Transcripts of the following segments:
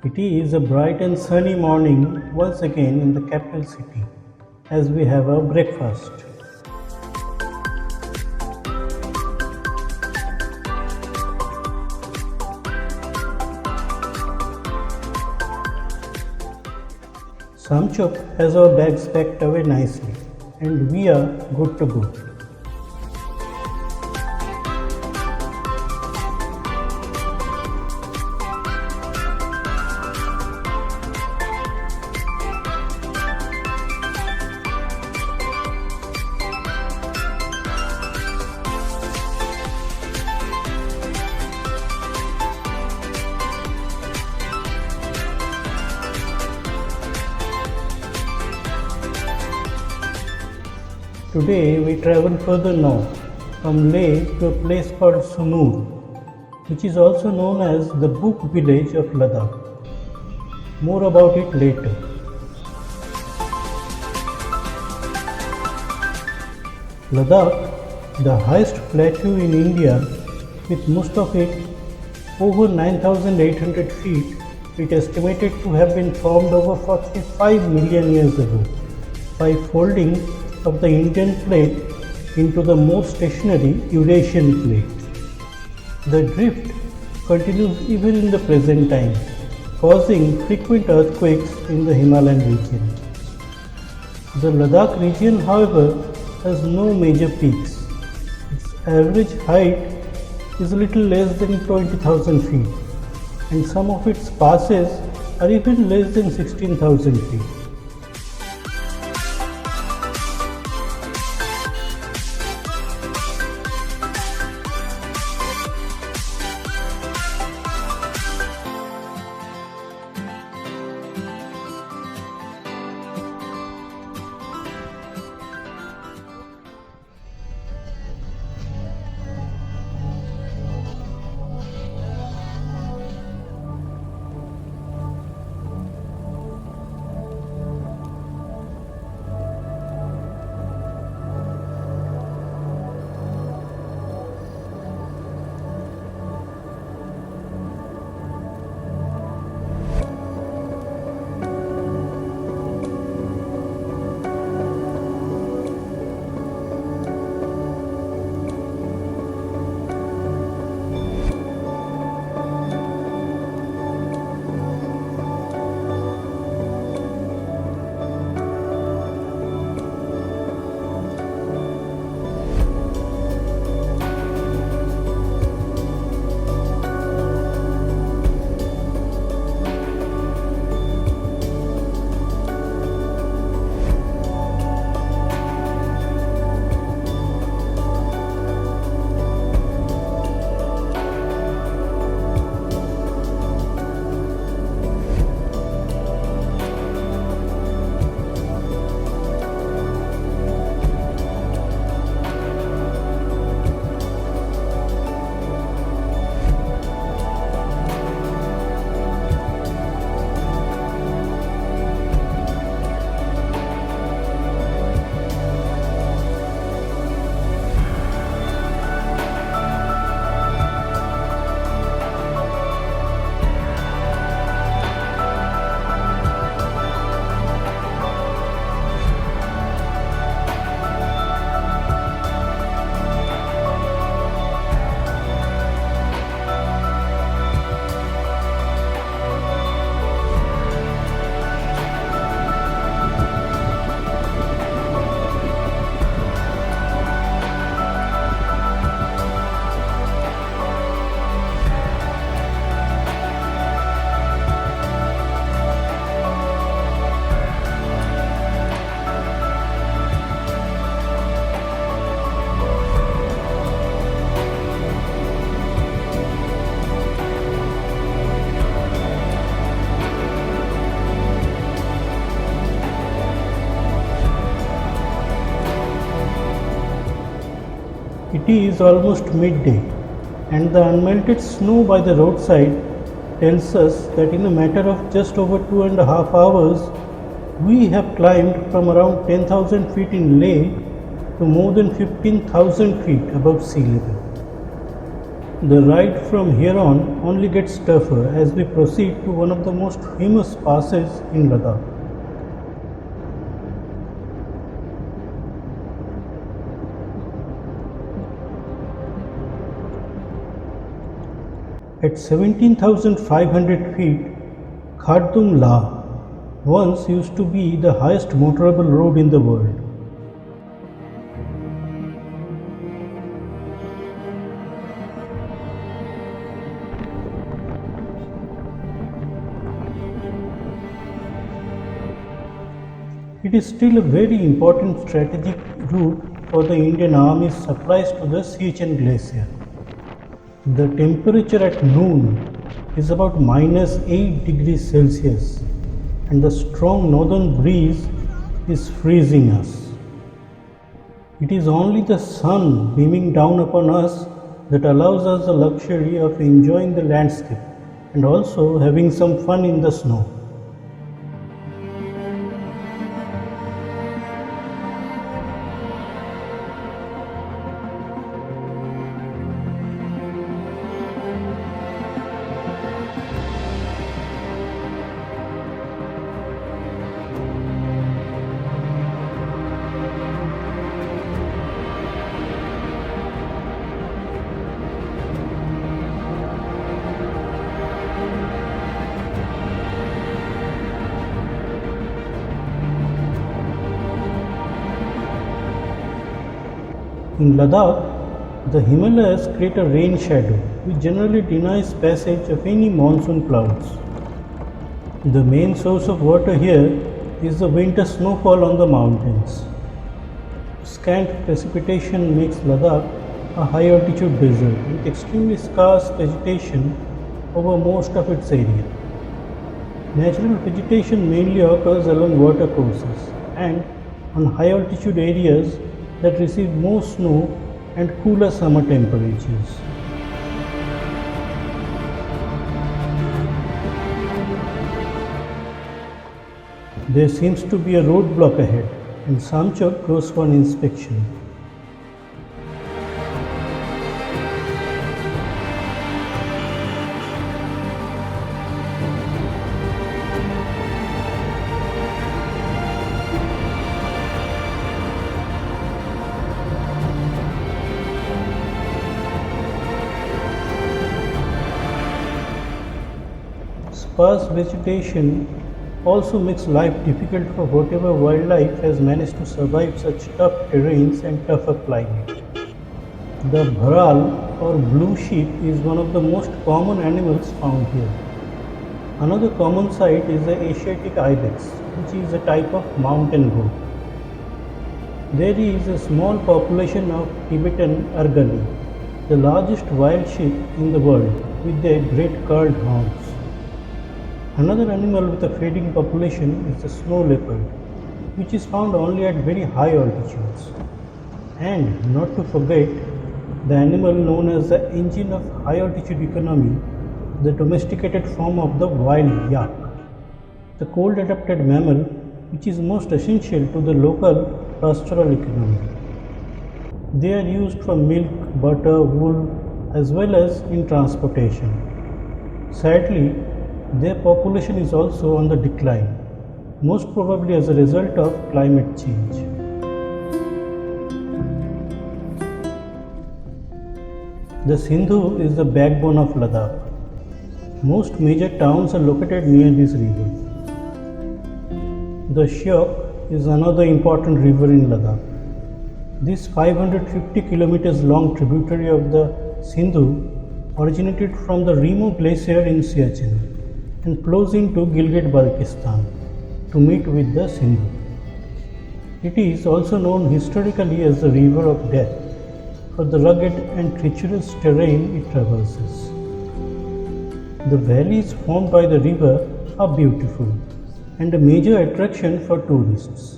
It is a bright and sunny morning once again in the capital city as we have our breakfast. Samchuk has our bags packed away nicely and we are good to go. Today we travel further north from Leh to a place called Sumur, which is also known as the Book Village of Ladakh. More about it later. Ladakh, the highest plateau in India, with most of it over 9,800 feet, is estimated to have been formed over 45 million years ago by folding of the Indian plate into the more stationary Eurasian plate. The drift continues even in the present time, causing frequent earthquakes in the Himalayan region. The Ladakh region, however, has no major peaks. Its average height is a little less than 20,000 feet, and some of its passes are even less than 16,000 feet. It is almost midday, and the unmelted snow by the roadside tells us that in a matter of just over 2.5 hours, we have climbed from around 10,000 feet in Leh to more than 15,000 feet above sea level. The ride from here on only gets tougher as we proceed to one of the most famous passes in Ladakh. At 17,500 feet, Khardung once used to be the highest motorable road in the world. It is still a very important strategic route for the Indian Army's supplies to the Siachen Glacier. The temperature at noon is about -8 degrees Celsius and the strong northern breeze is freezing us. It is only the sun beaming down upon us that allows us the luxury of enjoying the landscape and also having some fun in the snow. In Ladakh, the Himalayas create a rain shadow which generally denies passage of any monsoon clouds. The main source of water here is the winter snowfall on the mountains. Scant precipitation makes Ladakh a high altitude desert with extremely scarce vegetation over most of its area. Natural vegetation mainly occurs along watercourses and on high altitude areas that receive more snow and cooler summer temperatures. There seems to be a roadblock ahead and Samchok goes for an inspection. Sparse vegetation also makes life difficult for whatever wildlife has managed to survive such tough terrains and tougher climate. The bharal or blue sheep is one of the most common animals found here. Another common sight is the Asiatic ibex, which is a type of mountain goat. There is a small population of Tibetan argali, the largest wild sheep in the world, with their great curled horns. Another animal with a fading population is the snow leopard, which is found only at very high altitudes. And not to forget, the animal known as the engine of high altitude economy, the domesticated form of the wild yak, the cold adapted mammal which is most essential to the local pastoral economy. They are used for milk, butter, wool, as well as in transportation. Sadly, their population is also on the decline, most probably as a result of climate change. The Sindhu is the backbone of Ladakh. Most major towns are located near this river. The Shyok is another important river in Ladakh. This 550 kilometers long tributary of the Sindhu originated from the Remo Glacier in Siachen and flows into Gilgit-Baltistan to meet with the Sindhu. It is also known historically as the River of Death for the rugged and treacherous terrain it traverses. The valleys formed by the river are beautiful and a major attraction for tourists.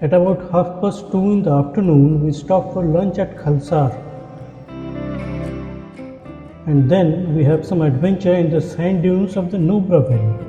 At about 2:30 in the afternoon, we stopped for lunch at Khalsar, And then we have some adventure in the sand dunes of the Nubra Valley.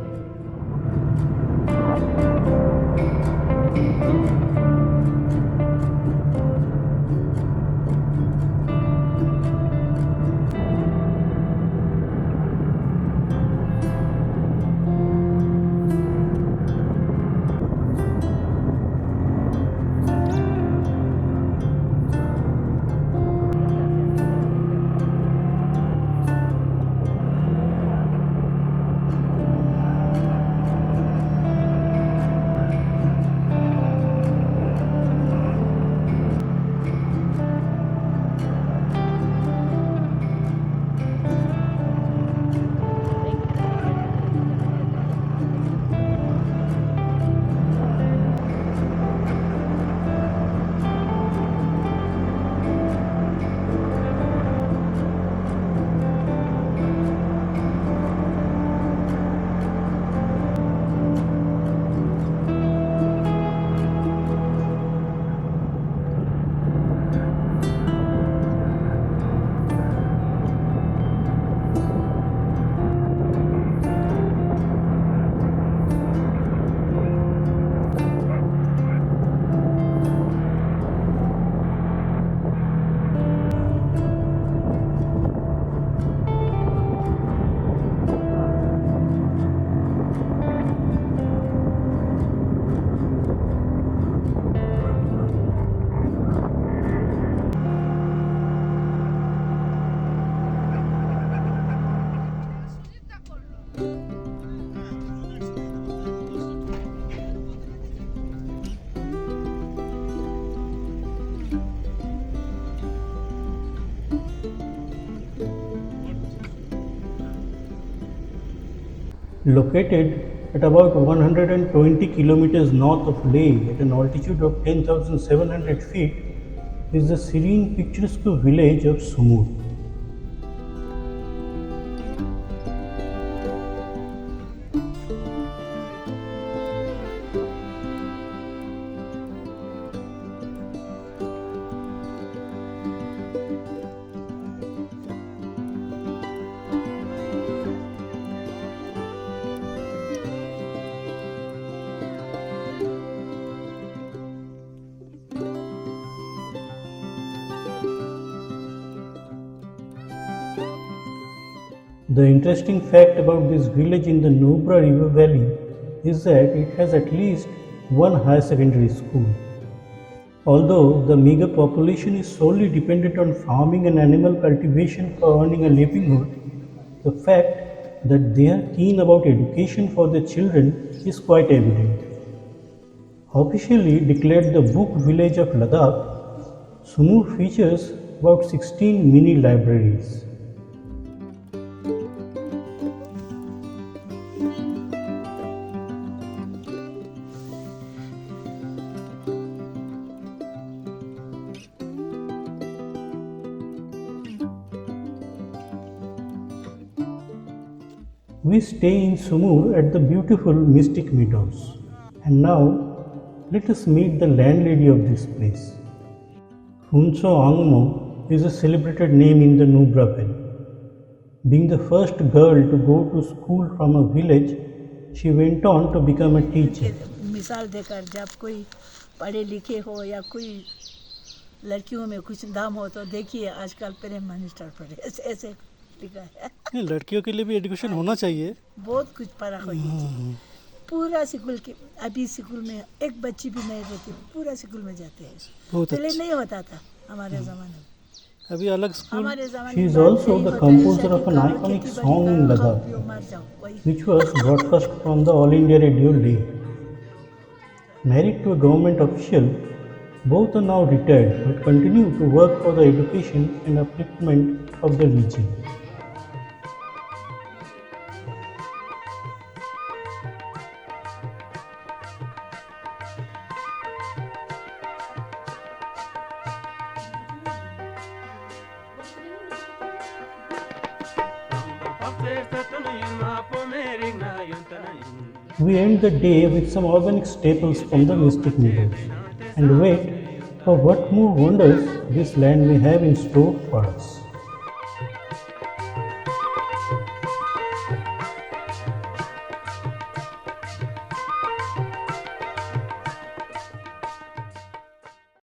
Located at about 120 kilometers north of Leh at an altitude of 10,700 feet is the serene picturesque village of Sumur. The interesting fact about this village in the Nubra River Valley is that it has at least one higher secondary school. Although the meager population is solely dependent on farming and animal cultivation for earning a livelihood, the fact that they are keen about education for their children is quite evident. Officially declared the book village of Ladakh, Sumur features about 16 mini libraries. We stay in Sumur at the beautiful Mystic Meadows. And now, let us meet the landlady of this place. Phungtso Wangmo is a celebrated name in the Nubra Valley. Being the first girl to go to school from a village, she went on to become a teacher. मिसाल देकर जब कोई पढ़े लिखे हो या कोई लड़कियों में कुछ दाम हो तो देखिए आजकल प्राइम मिनिस्टर पढ़े ऐसे लिखा है। लड़कियों के लिए भी एजुकेशन होना चाहिए। बहुत कुछ फर्क हो गया। पूरा स्कूल के अभी स्कूल में एक बच्ची भी नहीं रहती, पूरा स्कूल में जाते हैं। पहले नहीं होता था हमारे ज़माने में। अभी अलग school. She is also the composer of an iconic song in Ladakh, which was broadcast from the All India Radio Leh. Married to a government official, both are now retired but continue to work for the education and upliftment of the region. We end the day with some organic staples from the Mystic Meadows and wait for what more wonders this land may have in store for us.